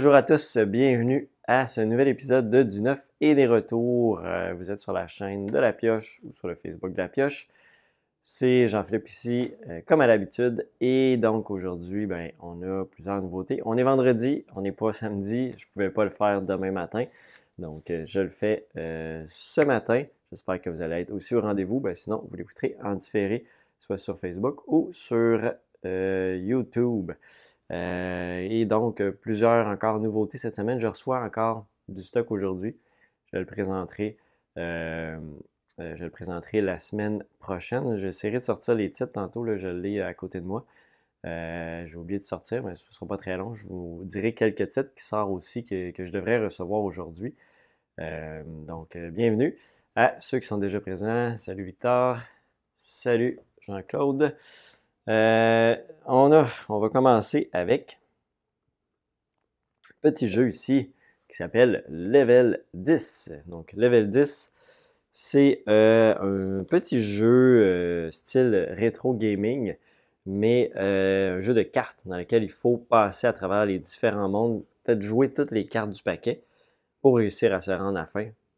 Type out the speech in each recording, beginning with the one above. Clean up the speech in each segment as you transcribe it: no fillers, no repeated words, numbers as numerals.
Bonjour à tous, bienvenue à ce nouvel épisode de Du Neuf et des Retours. Vous êtes sur la chaîne de La Pioche ou sur le Facebook de La Pioche. C'est Jean-Philippe ici, comme à l'habitude. Et donc aujourd'hui, on a plusieurs nouveautés. On est vendredi, on n'est pas samedi. Je ne pouvais pas le faire demain matin. Donc je le fais ce matin. J'espère que vous allez être aussi au rendez-vous. Sinon, vous l'écouterez en différé, soit sur Facebook ou sur YouTube. Et donc, plusieurs encore nouveautés cette semaine. Je reçois encore du stock aujourd'hui. Je le présenterai, euh, je le présenterai la semaine prochaine. J'essaierai de sortir les titres tantôt. Là, je l'ai à côté de moi. J'ai oublié de sortir, mais ce ne sera pas très long. Je vous dirai quelques titres qui sortent aussi que je devrais recevoir aujourd'hui. Donc, bienvenue à ceux qui sont déjà présents. Salut Victor. Salut Jean-Claude. On va commencer avec un petit jeu ici qui s'appelle Level 10. Donc, Level 10, c'est un petit jeu style rétro gaming, mais un jeu de cartes dans lequel il faut passer à travers les différents mondes, peut-être jouer toutes les cartes du paquet pour réussir à se rendre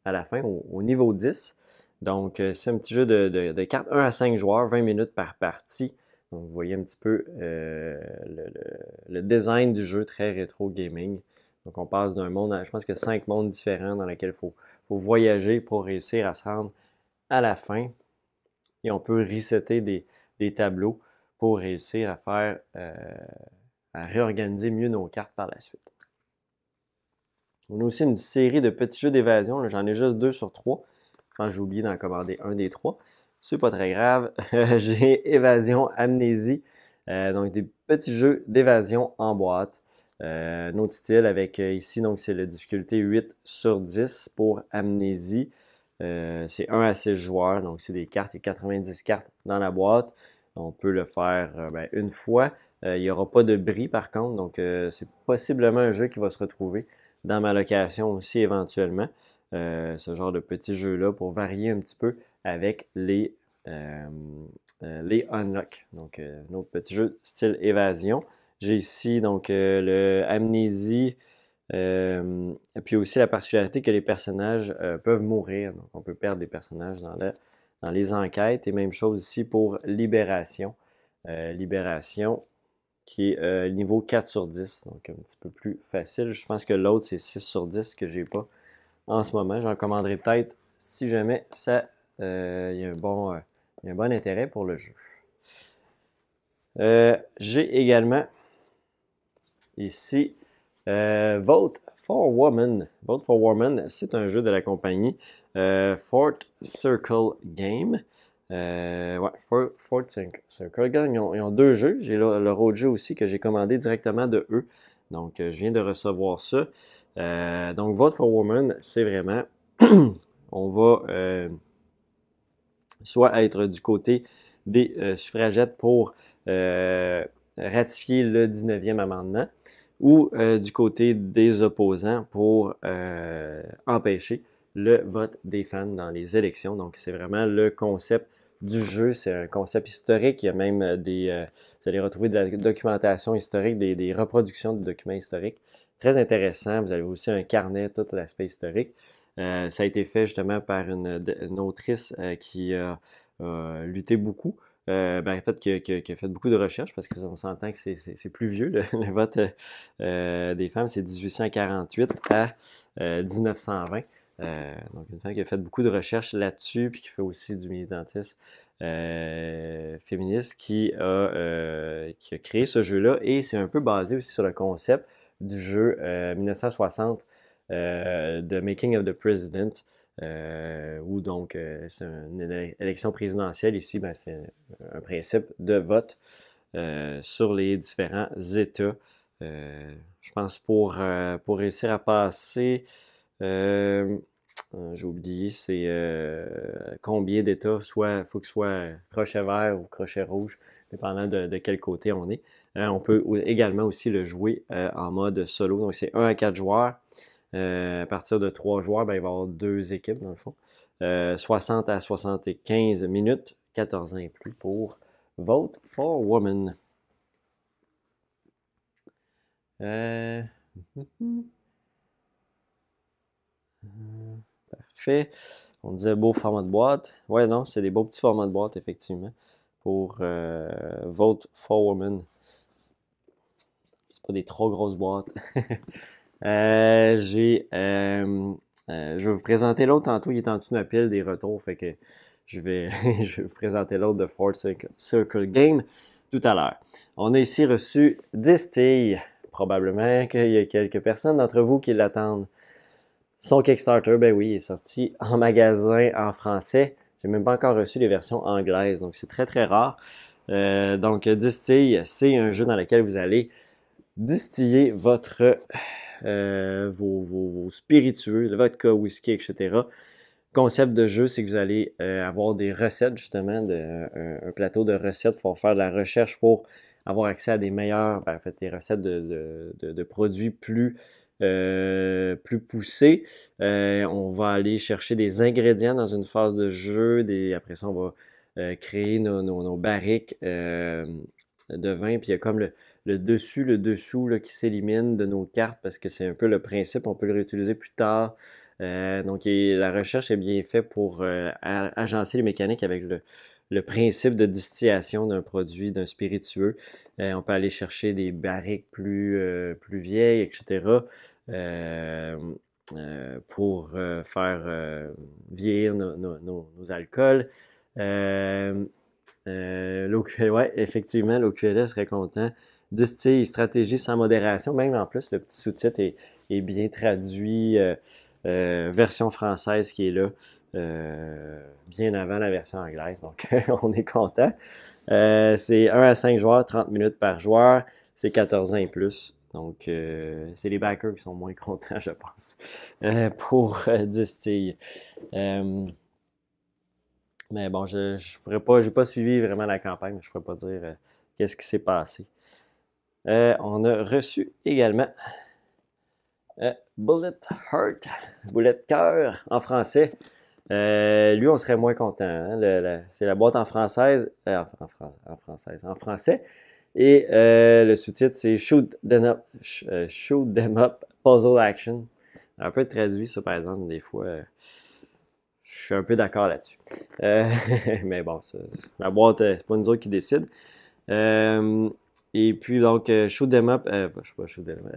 à la fin au niveau 10. Donc, c'est un petit jeu de cartes 1 à 5 joueurs, 20 minutes par partie. Donc, vous voyez un petit peu le design du jeu, très rétro gaming. Donc, on passe d'un monde à, je pense que 5 mondes différents dans lesquels il faut voyager pour réussir à se rendre à la fin. Et on peut resetter des tableaux pour réussir à faire, à réorganiser mieux nos cartes par la suite. On a aussi une série de petits jeux d'évasion. J'en ai juste 2 sur 3. Je pense que j'ai oublié d'en commander un des 3. C'est pas très grave. J'ai Évasion, Amnésie. Donc des petits jeux d'évasion en boîte. Un autre style avec ici, donc c'est la difficulté 8 sur 10 pour Amnésie. C'est 1 à 6 joueurs. Donc c'est des cartes. Il y a 90 cartes dans la boîte. On peut le faire une fois. Il n'y aura pas de bris par contre. Donc c'est possiblement un jeu qui va se retrouver dans ma location aussi éventuellement. Ce genre de petits jeux-là pour varier un petit peu avec les unlock. Donc, un autre petit jeu style évasion. J'ai ici donc le Amnésie, et puis aussi la particularité que les personnages peuvent mourir. Donc, on peut perdre des personnages dans les enquêtes. Et même chose ici pour Libération. Libération, qui est niveau 4 sur 10, donc un petit peu plus facile. Je pense que l'autre, c'est 6 sur 10 que j'ai pas en ce moment. J'en commanderai peut-être si jamais ça, il y a un bon intérêt pour le jeu. J'ai également ici Vote for Woman. Vote for Woman, c'est un jeu de la compagnie Fort Circle Game. Fort Circle Game, ils ont 2 jeux. J'ai leur autre jeu aussi que j'ai commandé directement de eux. Donc, je viens de recevoir ça. Donc, Vote for Woman, c'est vraiment, on va soit être du côté des suffragettes pour ratifier le 19e amendement, ou du côté des opposants pour empêcher le vote des femmes dans les élections. Donc, c'est vraiment le concept du jeu. C'est un concept historique. Il y a même vous allez retrouver de la documentation historique, des reproductions de documents historiques. Très intéressant. Vous avez aussi un carnet, tout l'aspect historique. Ça a été fait justement par une autrice qui a lutté beaucoup. En fait, qui a fait beaucoup de recherches parce qu'on s'entend que c'est plus vieux, le vote des femmes, c'est 1848 à 1920. Donc, une femme qui a fait beaucoup de recherches là-dessus, puis qui fait aussi du militantisme féministe, qui a créé ce jeu-là. Et c'est un peu basé aussi sur le concept du jeu 1960 The Making of the President, où donc c'est une élection présidentielle. Ici, c'est un principe de vote sur les différents États. Je pense pour réussir à passer, j'ai oublié, c'est combien d'États, soit il faut que ce soit crochet vert ou crochet rouge, dépendant de quel côté on est. On peut également aussi le jouer en mode solo, donc c'est 1 à 4 joueurs. À partir de 3 joueurs, il va y avoir 2 équipes dans le fond. 60 à 75 minutes, 14 ans et plus pour Vote for Woman. Parfait. On disait beau format de boîte. Ouais, non, c'est des beaux petits formats de boîte, effectivement, pour Vote for Women. C'est pas des trop grosses boîtes. Je vais vous présenter l'autre tantôt. Il est en dessous de ma pile des retours. Fait que je vais, je vais vous présenter l'autre de Fourth Circle Game tout à l'heure. On a ici reçu Distill. Probablement qu'il y a quelques personnes d'entre vous qui l'attendent. Son Kickstarter, ben oui, il est sorti en magasin en français. J'ai même pas encore reçu les versions anglaises, donc c'est très très rare. Donc Distill, c'est un jeu dans lequel vous allez distiller vos spiritueux, le vodka, whisky, etc. Concept de jeu, c'est que vous allez avoir des recettes, justement, un plateau de recettes. Il faut faire de la recherche pour avoir accès à des meilleurs, en fait, des recettes de produits plus poussés. On va aller chercher des ingrédients dans une phase de jeu. Après ça, on va créer nos barriques de vin. Puis il y a comme le dessus, le dessous là, qui s'élimine de nos cartes parce que c'est un peu le principe. On peut le réutiliser plus tard. Donc, la recherche est bien faite pour agencer les mécaniques avec le principe de distillation d'un produit, d'un spiritueux. On peut aller chercher des barriques plus vieilles, etc. Pour faire vieillir nos alcools. Ouais, effectivement, l'OQLS serait content. Distille, stratégie sans modération. Même en plus, le petit sous-titre est bien traduit. Version française qui est là bien avant la version anglaise. Donc, on est content. C'est 1 à 5 joueurs, 30 minutes par joueur. C'est 14 ans et plus. Donc, c'est les backers qui sont moins contents, je pense, pour Distill. Mais bon, je pourrais pas, j'ai pas suivi vraiment la campagne, mais je pourrais pas dire qu'est-ce qui s'est passé. On a reçu également Bullet Heart, Bullet Cœur en français. Lui, on serait moins content. Hein? C'est la boîte en française, en français. Et le sous-titre, c'est Shoot Them Up Puzzle Action. Un peu traduit, ça, par exemple, des fois. Je suis un peu d'accord là-dessus. Mais bon, la boîte, c'est pas nous autres qui décide. Et puis donc, Shoot 'em Up, je sais pas, Shoot 'em Up,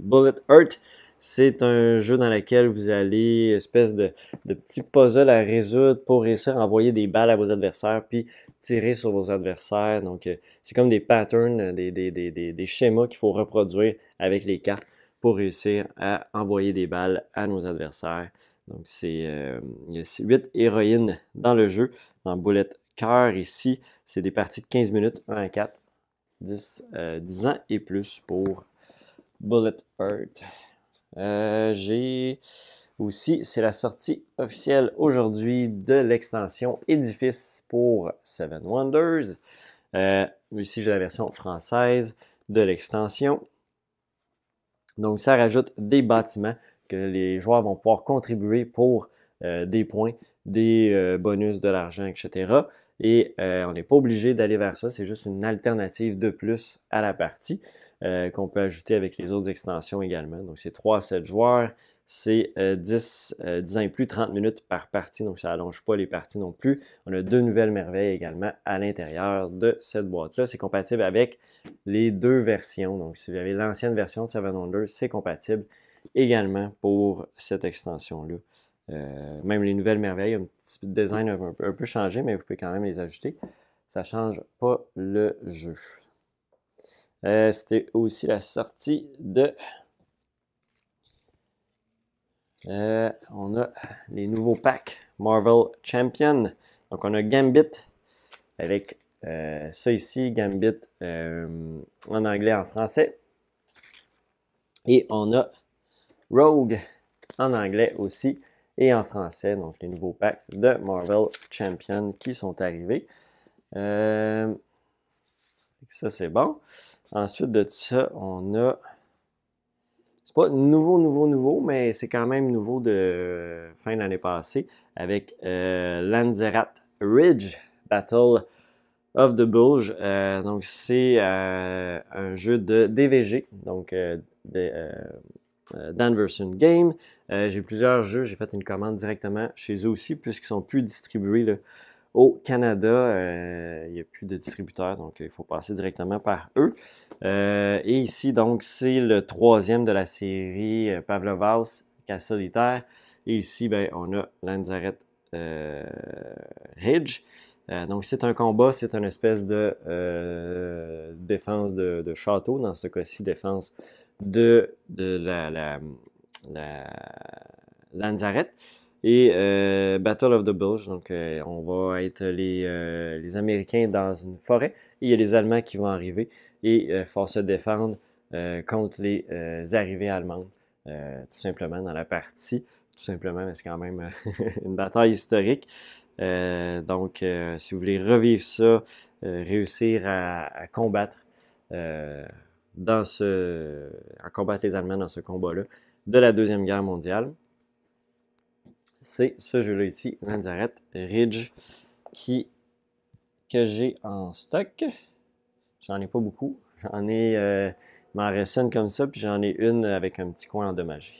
Bullet Earth, c'est un jeu dans lequel vous allez, espèce de petits puzzles à résoudre pour réussir à envoyer des balles à vos adversaires, puis tirer sur vos adversaires. Donc, c'est comme des patterns, des schémas qu'il faut reproduire avec les cartes pour réussir à envoyer des balles à nos adversaires. Donc, il y a 8 héroïnes dans le jeu. Dans Bullet Cœur, ici, c'est des parties de 15 minutes, 1 à 4. 10 ans et plus pour Bullet Earth. J'ai aussi, c'est la sortie officielle aujourd'hui de l'extension Édifice pour Seven Wonders. Ici, j'ai la version française de l'extension. Donc, ça rajoute des bâtiments que les joueurs vont pouvoir contribuer pour des points, des bonus, de l'argent, etc. Et on n'est pas obligé d'aller vers ça, c'est juste une alternative de plus à la partie qu'on peut ajouter avec les autres extensions également. Donc, c'est 3 à 7 joueurs, c'est 10 ans et plus, 30 minutes par partie, donc ça n'allonge pas les parties non plus. On a 2 nouvelles merveilles également à l'intérieur de cette boîte-là. C'est compatible avec les 2 versions. Donc, si vous avez l'ancienne version de Seven Wonders, c'est compatible également pour cette extension-là. Même les nouvelles merveilles, un petit design un peu changé, mais vous pouvez quand même les ajouter. Ça ne change pas le jeu. C'était aussi la sortie de... on a les nouveaux packs Marvel Champion. Donc, on a Gambit avec ça ici, Gambit en anglais, en français. Et on a Rogue en anglais aussi et en français. Donc, les nouveaux packs de Marvel Champion qui sont arrivés. Ça, c'est bon. Ensuite de ça, on a... C'est pas nouveau, mais c'est quand même nouveau de fin de l'année passée avec Lanzarat Ridge Battle of the Bulge. Donc, c'est un jeu de DVG, donc d'Anverson Game. J'ai plusieurs jeux, j'ai fait une commande directement chez eux aussi, puisqu'ils sont plus distribués là, au Canada. Il n'y a plus de distributeurs, donc il faut passer directement par eux. Et ici, donc, c'est le troisième de la série Pavlovas, Casse solitaire. Et ici, ben, on a Lanzaret Ridge. Donc, c'est un combat, c'est une espèce de défense de château, dans ce cas-ci, défense de la Lanzaret. Et Battle of the Bulge, donc on va être les Américains dans une forêt et il y a les Allemands qui vont arriver et il faut se défendre contre les arrivées allemandes, tout simplement dans la partie. Tout simplement, mais c'est quand même une bataille historique. Donc, si vous voulez revivre ça, réussir à combattre à combattre les Allemands dans ce combat-là de la Deuxième Guerre mondiale, c'est ce jeu-là ici, Lanzaret Ridge, que j'ai en stock. J'en ai pas beaucoup. Il m'en reste une comme ça, puis j'en ai une avec un petit coin endommagé.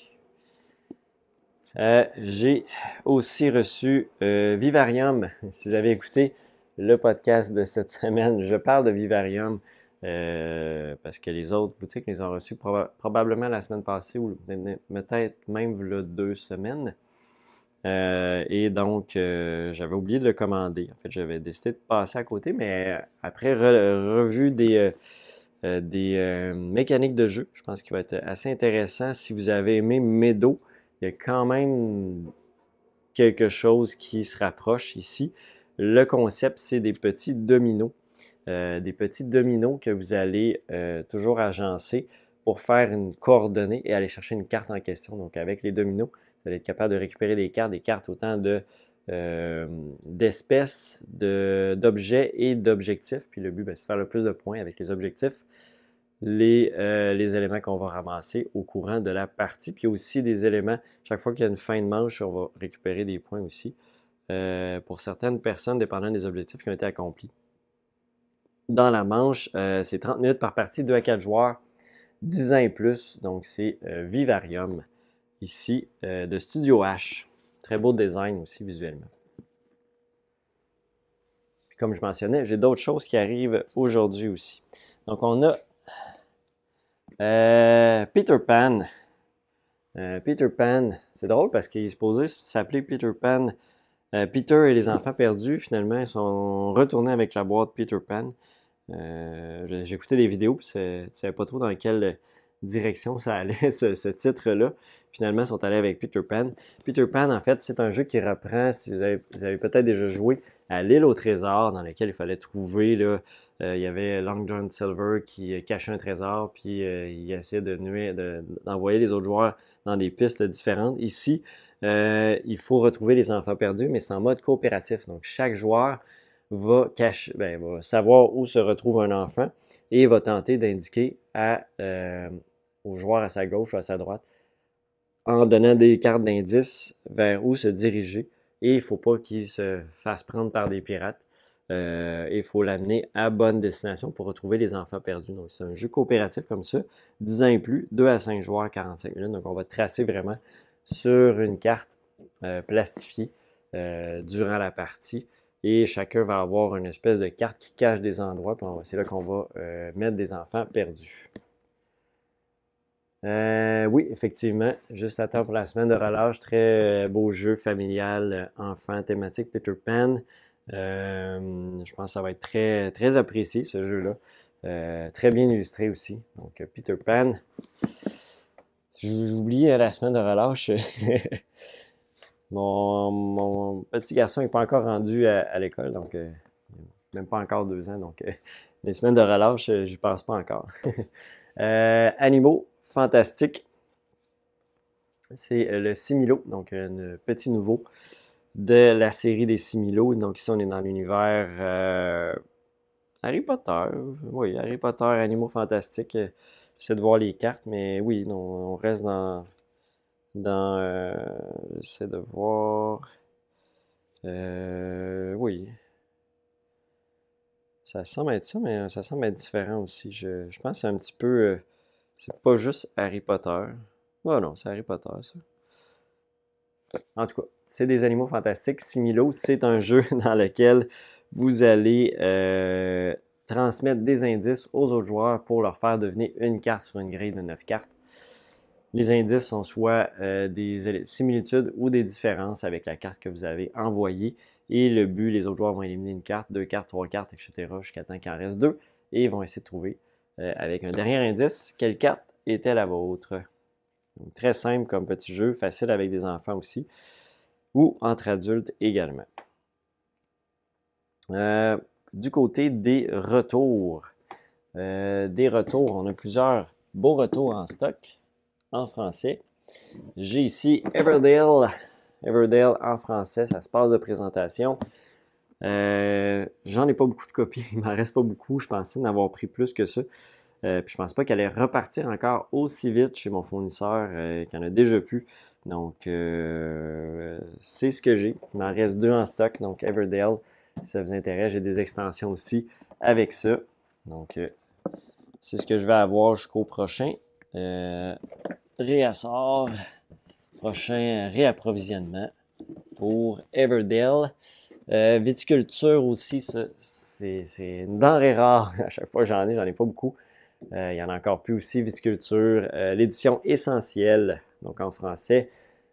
J'ai aussi reçu Vivarium. Si vous avez écouté le podcast de cette semaine, je parle de Vivarium parce que les autres boutiques les ont reçus probablement la semaine passée ou peut-être même il y a 2 semaines. Et donc, j'avais oublié de le commander. En fait, j'avais décidé de passer à côté, mais après revue des mécaniques de jeu, je pense qu'il va être assez intéressant. Si vous avez aimé Meadow, il y a quand même quelque chose qui se rapproche ici. Le concept, c'est des petits dominos. Des petits dominos que vous allez toujours agencer pour faire une coordonnée et aller chercher une carte en question. Donc, avec les dominos, vous allez être capable de récupérer des cartes autant d'espèces, d'objets et d'objectifs. Puis le but, c'est de faire le plus de points avec les objectifs, les éléments qu'on va ramasser au courant de la partie. Puis aussi des éléments, chaque fois qu'il y a une fin de manche, on va récupérer des points aussi pour certaines personnes, dépendant des objectifs qui ont été accomplis. Dans la manche, c'est 30 minutes par partie, 2 à 4 joueurs, 10 ans et plus. Donc, c'est Vivarium, ici, de Studio H. Très beau design aussi visuellement. Puis, comme je mentionnais, j'ai d'autres choses qui arrivent aujourd'hui aussi. Donc, on a Peter Pan. Peter Pan, c'est drôle parce qu'il est supposé s'appeler Peter Pan. Peter et les enfants perdus, finalement, ils sont retournés avec la boîte Peter Pan. J'ai écouté des vidéos, puis tu ne savais pas trop dans quelle direction ça allait, ce titre-là. Finalement, ils sont allés avec Peter Pan. Peter Pan, en fait, c'est un jeu qui reprend, si vous avez peut-être déjà joué à l'île au trésor, dans laquelle il fallait trouver, là, il y avait Long John Silver qui cachait un trésor, puis il essayait d'envoyer les autres joueurs dans des pistes différentes. Ici, il faut retrouver les enfants perdus, mais c'est en mode coopératif. Donc, chaque joueur va savoir où se retrouve un enfant et va tenter d'indiquer au joueur à sa gauche ou à sa droite en donnant des cartes d'indice vers où se diriger. Et il ne faut pas qu'il se fasse prendre par des pirates. Il faut l'amener à bonne destination pour retrouver les enfants perdus. Donc, c'est un jeu coopératif comme ça, 10 ans et plus, 2 à 5 joueurs, 45 minutes. Donc, on va tracer vraiment sur une carte plastifiée durant la partie. Et chacun va avoir une espèce de carte qui cache des endroits. Puis c'est là qu'on va mettre des enfants perdus. Oui, effectivement, juste à temps pour la semaine de relâche. Très beau jeu familial, enfant, thématique Peter Pan. Je pense que ça va être très, très apprécié, ce jeu-là. Très bien illustré aussi. Donc, Peter Pan. J'oublie la semaine de relâche. Mon petit garçon n'est pas encore rendu à l'école, donc même pas encore 2 ans. Donc, les semaines de relâche, j'y pense pas encore. Animaux fantastiques. C'est le Similo, donc un petit nouveau de la série des Similo. Donc ici, on est dans l'univers Harry Potter. Oui, Harry Potter, Animaux fantastiques. J'essaie de voir les cartes, mais oui, on reste j'essaie de voir. Oui. Ça semble être ça, mais ça semble être différent aussi. Je pense que c'est un petit peu. C'est pas juste Harry Potter. Oh non, c'est Harry Potter, ça. En tout cas, c'est des animaux fantastiques. Similo, c'est un jeu dans lequel vous allez transmettre des indices aux autres joueurs pour leur faire deviner une carte sur une grille de 9 cartes. Les indices sont soit des similitudes ou des différences avec la carte que vous avez envoyée. Et le but, les autres joueurs vont éliminer une carte, 2 cartes, 3 cartes, etc. jusqu'à temps qu'il en reste 2. Et ils vont essayer de trouver, avec un dernier indice, quelle carte était la vôtre. Donc, très simple comme petit jeu, facile avec des enfants aussi, ou entre adultes également. Du côté des retours. On a plusieurs beaux retours en stock en français. J'ai ici Everdale. Everdale en français, ça se passe de présentation. J'en ai pas beaucoup de copies, il m'en reste pas beaucoup. Je pensais en avoir pris plus que ça. Puis je pense pas qu'elle allait repartir encore aussi vite chez mon fournisseur qu'il y en a déjà plus. Donc, c'est ce que j'ai. Il m'en reste 2 en stock. Donc, Everdale, si ça vous intéresse, j'ai des extensions aussi avec ça. Donc, c'est ce que je vais avoir jusqu'au prochain réassort, prochain réapprovisionnement pour Everdale. Viticulture aussi, c'est une denrée rare. À chaque fois j'en ai pas beaucoup. Il y en a encore plus aussi, viticulture. L'édition essentielle, donc en français,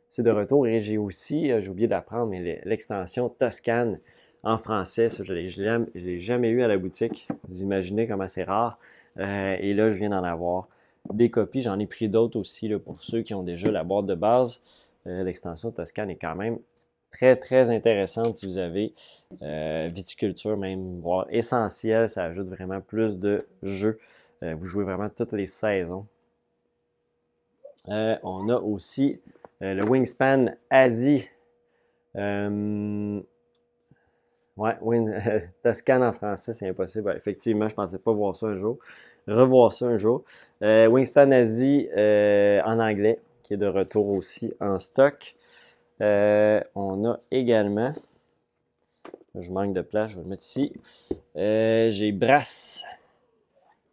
c'est de retour. Et j'ai aussi, j'ai oublié d'apprendre, mais l'extension Toscane en français, ça je ne l'ai jamais eu à la boutique. Vous imaginez comment c'est rare. Et là, je viens d'en avoir des copies. J'en ai pris d'autres aussi là, pour ceux qui ont déjà la boîte de base. L'extension Toscane est quand même très, très intéressante si vous avez viticulture, même voire essentiel. Ça ajoute vraiment plus de jeux. Vous jouez vraiment toutes les saisons. On a aussi le Wingspan Asie. Ouais, Toscane en français, c'est impossible. Effectivement, je ne pensais pas voir ça un jour. Revoir ça un jour. Wingspan Asie en anglais, qui est de retour aussi en stock. On a également, je manque de place, je vais le mettre ici. J'ai Brass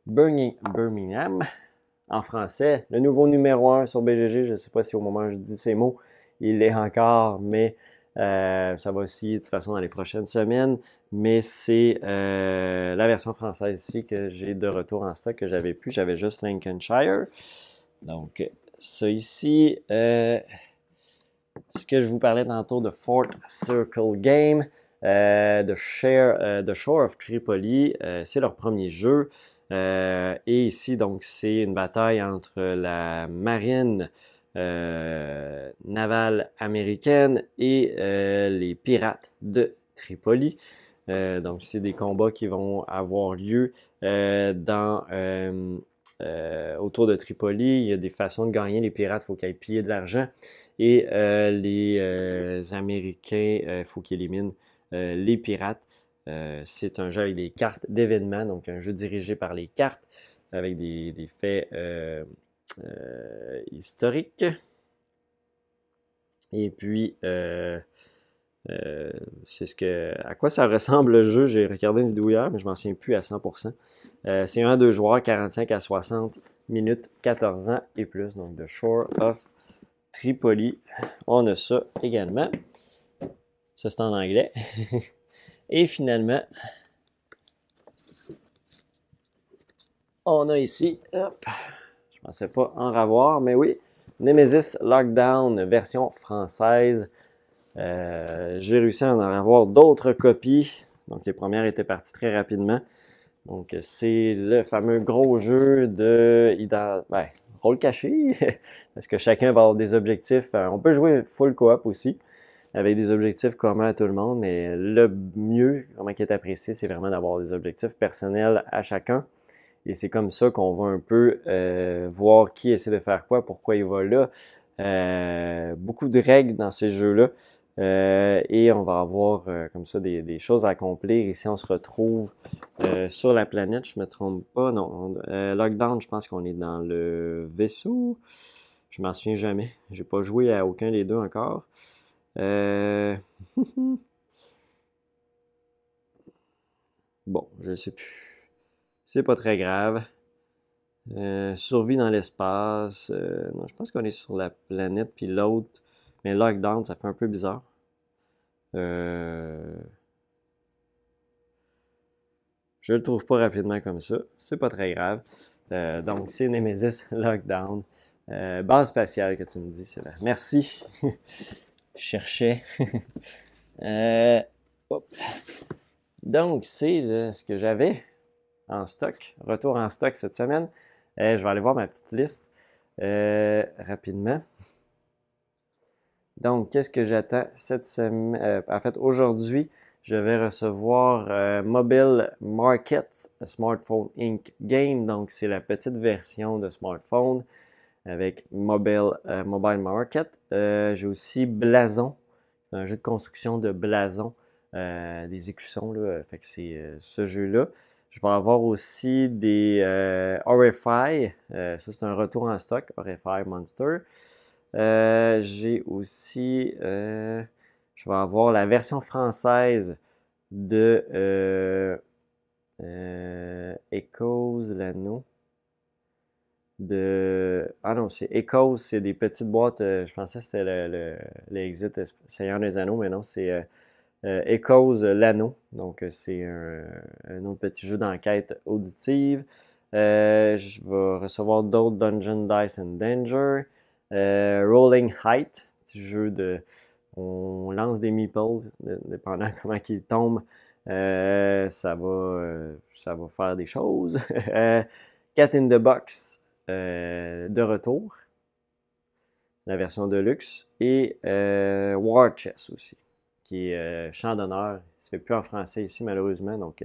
Birmingham en français. Le nouveau numéro 1 sur BGG, je ne sais pas si au moment où je dis ces mots, il l'est encore, mais ça va aussi de toute façon dans les prochaines semaines. Mais c'est la version française ici que j'ai de retour en stock que j'avais plus. J'avais juste Lincolnshire. Donc, ça ici. Ce que je vous parlais tantôt de Fort Circle Game, de Shore of Tripoli, c'est leur premier jeu. Et ici, donc, c'est une bataille entre la marine navale américaine et les pirates de Tripoli. Donc, c'est des combats qui vont avoir lieu autour de Tripoli. Il y a des façons de gagner. Les pirates, il faut qu'ils aillent piller de l'argent. Et les Américains, il faut qu'ils éliminent les pirates. C'est un jeu avec des cartes d'événements, donc un jeu dirigé par les cartes, avec des faits historiques. Et puis, c'est à quoi ça ressemble le jeu. J'ai regardé une vidéo hier, mais je m'en souviens plus à 100%. C'est un à 2 joueurs, 45 à 60 minutes, 14 ans et plus, donc de Shore of Tripoli. On a ça également. Ça, c'est en anglais. Et finalement, on a ici, hop, je ne pensais pas en revoir, mais oui, Nemesis Lockdown, version française. J'ai réussi à en avoir d'autres copies. Donc, les premières étaient parties très rapidement. Donc, c'est le fameux gros jeu de rôle caché, parce que chacun va avoir des objectifs. On peut jouer full coop aussi, avec des objectifs communs à tout le monde, mais le mieux, comment qui est apprécié, c'est vraiment d'avoir des objectifs personnels à chacun. Et c'est comme ça qu'on va un peu voir qui essaie de faire quoi, pourquoi il va là. Beaucoup de règles dans ces jeux-là. Et on va avoir comme ça des choses à accomplir. Ici, on se retrouve sur la planète, je ne me trompe pas. Non, Lockdown, je pense qu'on est dans le vaisseau. Je m'en souviens jamais. J'ai pas joué à aucun des deux encore. Bon, je sais plus. C'est pas très grave. Survie dans l'espace. Non, je pense qu'on est sur la planète, puis l'autre. Mais Lockdown, ça fait un peu bizarre. Euh, je le trouve pas rapidement comme ça. C'est pas très grave. Donc, c'est Nemesis Lockdown. Base spatiale que tu me dis, c'est là. Merci. Je cherchais. Euh, hop. Donc, c'est ce que j'avais en stock. Retour en stock cette semaine. Je vais aller voir ma petite liste rapidement. Donc, qu'est-ce que j'attends cette semaine? En fait, aujourd'hui, je vais recevoir Mobile Market, Smartphone Inc. Game. Donc, c'est la petite version de smartphone avec Mobile Market. J'ai aussi Blason. C'est un jeu de construction de blason, des écussons, là. Fait que c'est ce jeu-là. Je vais avoir aussi des RFI. Ça, c'est un retour en stock, RFI Monster. J'ai aussi, je vais avoir la version française de Echoes, l'anneau. Ah non, c'est Echoes, c'est des petites boîtes. Je pensais que c'était le Exit Seigneur des Anneaux, mais non, c'est Echoes, l'anneau. Donc, c'est un autre petit jeu d'enquête auditive. Je vais recevoir d'autres Dungeon Dice and Danger. Rolling Height, petit jeu de. On lance des meeples, dépendant comment ils tombent. Ça va faire des choses. Cat in the Box, de retour, la version de luxe. Et War Chess aussi, qui est chant d'honneur. Il se fait plus en français ici, malheureusement. Donc,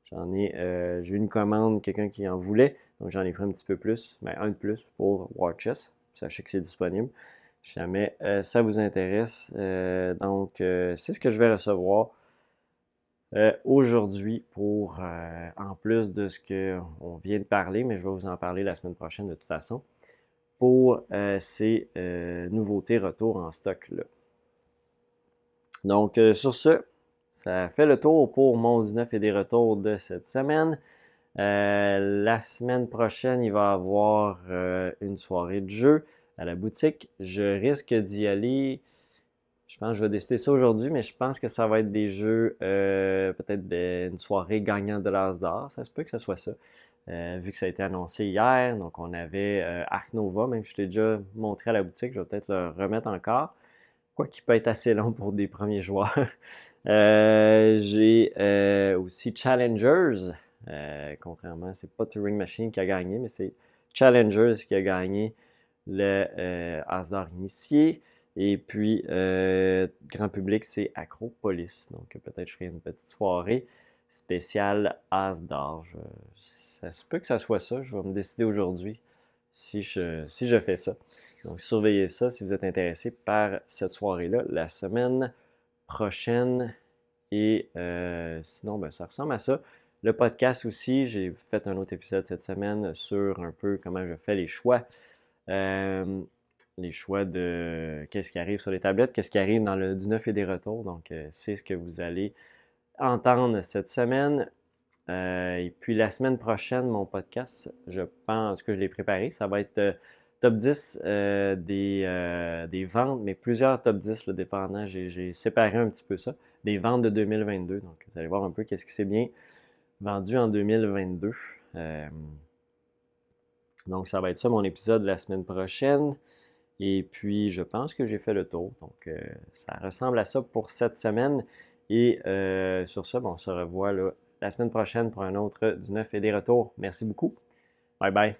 j'ai eu une commande, quelqu'un qui en voulait. Donc, j'en ai pris un petit peu plus, mais un de plus pour War Chess. Sachez que c'est disponible. Si jamais ça vous intéresse. Donc, c'est ce que je vais recevoir aujourd'hui pour, en plus de ce qu'on vient de parler, mais je vais vous en parler la semaine prochaine de toute façon, pour ces nouveautés retour en stock là. Donc, sur ce, ça fait le tour pour mon 19 et des retours de cette semaine. La semaine prochaine, il va y avoir une soirée de jeu à la boutique. Je risque d'y aller. Je pense que je vais décider ça aujourd'hui, mais je pense que ça va être des jeux, peut-être une soirée gagnant de l'As d'or. Ça se peut que ce soit ça. Vu que ça a été annoncé hier, donc on avait Ark Nova, même si je t'ai déjà montré à la boutique, je vais peut-être le remettre encore. Quoi qu'il peut être assez long pour des premiers joueurs. J'ai aussi Challengers. Contrairement, c'est pas Turing Machine qui a gagné, mais c'est Challengers qui a gagné le As d'or initié. Et puis, grand public, c'est Acropolis. Donc, peut-être je ferai une petite soirée spéciale As d'or. Ça se peut que ça soit ça. Je vais me décider aujourd'hui si je fais ça. Donc, surveillez ça si vous êtes intéressé par cette soirée-là la semaine prochaine. Et sinon, ben, ça ressemble à ça. Le podcast aussi, j'ai fait un autre épisode cette semaine sur un peu comment je fais les choix. Les choix de qu'est-ce qui arrive sur les tablettes, qu'est-ce qui arrive dans le du neuf et des retours. Donc, c'est ce que vous allez entendre cette semaine. Et puis la semaine prochaine, mon podcast, je pense, en tout cas, je l'ai préparé. Ça va être top 10 des ventes, mais plusieurs top 10, là, dépendant. J'ai séparé un petit peu ça, des ventes de 2022. Donc, vous allez voir un peu qu'est-ce qui s'est bien vendu en 2022. Donc, ça va être ça mon épisode la semaine prochaine. Et puis, je pense que j'ai fait le tour. Donc, ça ressemble à ça pour cette semaine. Et sur ça, on se revoit là, la semaine prochaine pour un autre du neuf et des retours. Merci beaucoup. Bye bye.